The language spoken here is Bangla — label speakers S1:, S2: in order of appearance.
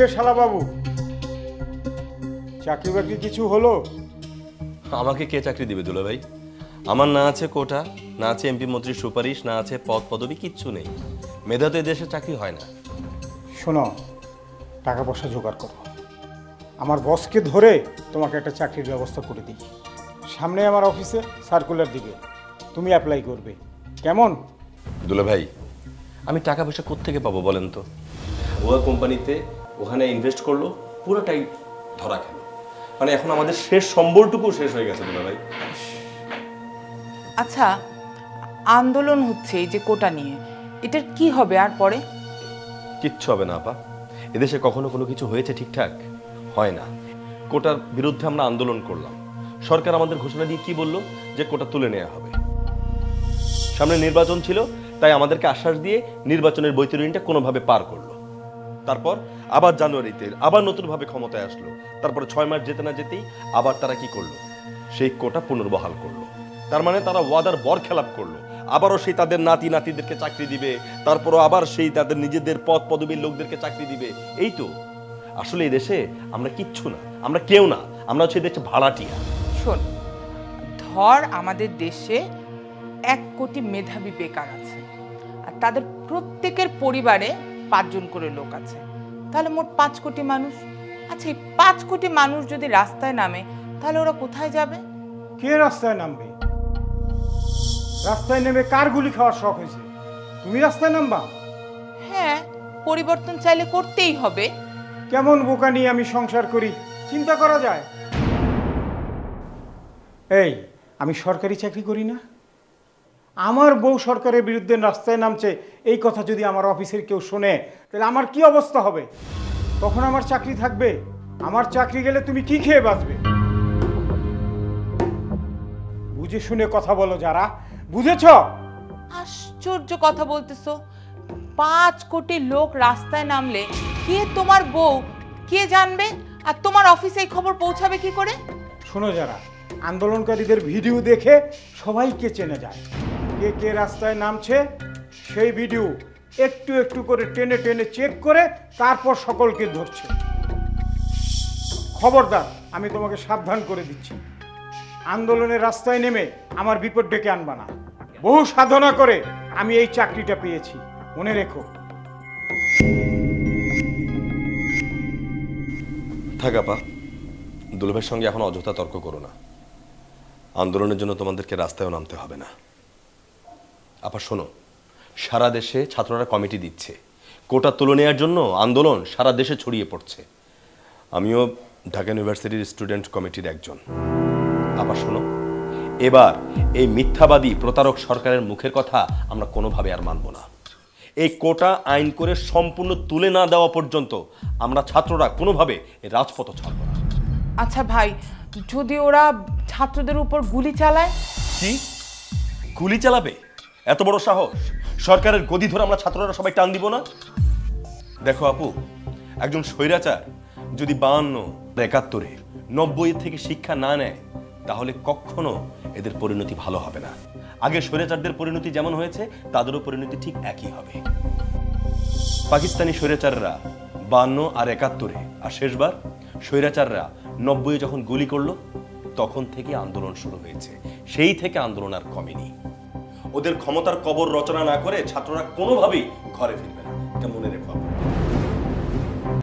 S1: হে শালা বাবু, চাকরি বাকরি কিছু হলো?
S2: আমাকে কে চাকরি দিবে দুলা ভাই? আমার না আছে কোটা, না আছে এমপি মন্ত্রীর সুপারিশ, না আছে পদ পদবি, কিচ্ছু নেই। মেধাতে দেশে চাকরি হয় না।
S1: শোনো, টাকা পয়সা জোগাড় করো, আমার বসকে ধরে তোমাকে একটা চাকরির ব্যবস্থা করে দিই। সামনে আমার অফিসে সার্কুলার দিবে, তুমি অ্যাপ্লাই করবে, কেমন?
S2: দুলা ভাই, আমি টাকা পয়সা কোত্থেকে পাবো বলেন তো? ওয়া কোম্পানিতে ওখানে ইনভেস্ট করলো, পুরোটাই ধরা খেল। মানে এখন আমাদের শেষ সম্বলটুকু শেষ হয়ে গেছে দুলা ভাই।
S3: আচ্ছা, আন্দোলন হচ্ছে এই যে কোটা নিয়ে, এটার কি হবে আর পরে?
S2: কিচ্ছু হবে না আপা। এদেশে কখনো কোনো কিছু হয়েছে ঠিকঠাক? হয় না। কোটার বিরুদ্ধে আমরা আন্দোলন করলাম, সরকার আমাদের ঘোষণা দিয়ে কি বলল? যে কোটা তুলে নেওয়া হবে। সামনে নির্বাচন ছিল, তাই আমাদেরকে আশ্বাস দিয়ে নির্বাচনের বৈতরণীটা কোনোভাবে পার করলো। তারপর আবার জানুয়ারিতে আবার নতুনভাবে ক্ষমতায় আসলো। তারপরে 6 মাস যেতে না যেতেই আবার তারা কি করলো? সেই কোটা পুনর্বহাল করলো। তার মানে তারা ওয়াদার বরখেলাপ করলো। আবারও সেই তাদের নাতিদেরকে চাকরি দিবে, তারপরও আবার সেই তাদের নিজেদের পদ পদবীর লোকদেরকে চাকরি দিবে। এই তো আসলে এই দেশে আমরা কিচ্ছু না, আমরা কেউ না, আমরা হচ্ছে দেশে ভাড়াটিয়া।
S3: শোন, ধর আমাদের দেশে 1 কোটি মেধাবী বেকার আছে, আর তাদের প্রত্যেকের পরিবারে 5 জন করে লোক আছে, তাহলে মোট 5 কোটি মানুষ। আচ্ছা, এই 5 কোটি মানুষ যদি রাস্তায় নামে, তাহলে ওরা কোথায় যাবে?
S1: কে রাস্তায় নামবে? রাস্তায় নেমে কার গুলি খাওয়ার শখ হয়েছে? তুমি রাস্তায় নামবা?
S3: হ্যাঁ, পরিবর্তন চাইলে করতেই হবে।
S1: কেমন বোকা নিয়ে আমি সংসার করি, চিন্তা করা যায়? এই, আমি সরকারি চাকরি করি না, আমার বউ সরকারের বিরুদ্ধে রাস্তায় নামছে, এই কথা যদি আমার অফিসের কেউ শোনে, তাহলে আমার কি অবস্থা হবে? তখন আমার চাকরি থাকবে? আমার চাকরি গেলে তুমি কি খেয়ে বাঁচবে? বুঝে শুনে কথা বলো যারা, বুঝেছ?
S3: আশ্চর্য কথা বলতেছো। 5 কোটি লোক রাস্তায় নামলে কে তোমার বউ, কে জানবে? আর তোমার অফিসে এই খবর পৌঁছাবে কি করে?
S1: শোনো যারা, আন্দোলনকারীদের ভিডিও দেখে সবাইকে চেনে যায়। কে কে রাস্তায় নামছে সেই ভিডিও একটু একটু করে টেনে টেনে চেক করে তারপর সকলকে ধরছে। খবরদার, আমি তোমাকে সাবধান করে দিচ্ছি, আন্দোলনের রাস্তায় নেমে আমার বিপদ ডেকে আনবা না। বহু সাধনা করে আমি এই চাকরিটা পেয়েছি, মনে রেখো।
S2: থাক আপা, দুলাভাইয়ের সঙ্গে এখন অযথা তর্ক করো না। আন্দোলনের জন্য তোমাদেরকে রাস্তায়ও নামতে হবে না। আপা শোনো, সারা দেশে ছাত্ররা কমিটি দিচ্ছে, কোটা তুলে নেওয়ার জন্য আন্দোলন সারা দেশে ছড়িয়ে পড়ছে। আমিও ঢাকা ইউনিভার্সিটির স্টুডেন্ট কমিটির একজন। আপা শোনো, এবার এই মিথ্যাবাদী প্রতারক সরকারের মুখের কথা আমরা কোনোভাবে আর মানব না। এই কোটা আইন করে সম্পূর্ণ তুলে না দেওয়া পর্যন্ত আমরা ছাত্ররা কোনোভাবে রাজপথ ছাড়ব না।
S3: আচ্ছা ভাই, যদি ওরা ছাত্রদের উপর গুলি চালায়?
S2: কি গুলি চালাবে? এত বড় সাহস? সরকারের গদি ধরে আমরা ছাত্ররা সবাই টান দিব না? দেখো আপু, একজন স্বৈরাচার যদি 52, 71, 90 থেকে শিক্ষা না নেয়, তাহলে কখনো এদের পরিণতি ভালো হবে না। আগে স্বৈরাচারদের পরিণতি যেমন হয়েছে, তাদেরও পরিণতি ঠিক একই হবে। পাকিস্তানি স্বৈরাচাররা 52 আর 71, আর শেষবার স্বৈরাচাররা 90 যখন গুলি করলো, তখন থেকে আন্দোলন শুরু হয়েছে। সেই থেকে আন্দোলন আর কমেনি। ওদের ক্ষমতার কবর রচনা না করে ছাত্ররা কোনোভাবেই ঘরে ফিরবে না, এটা মনে রেখো।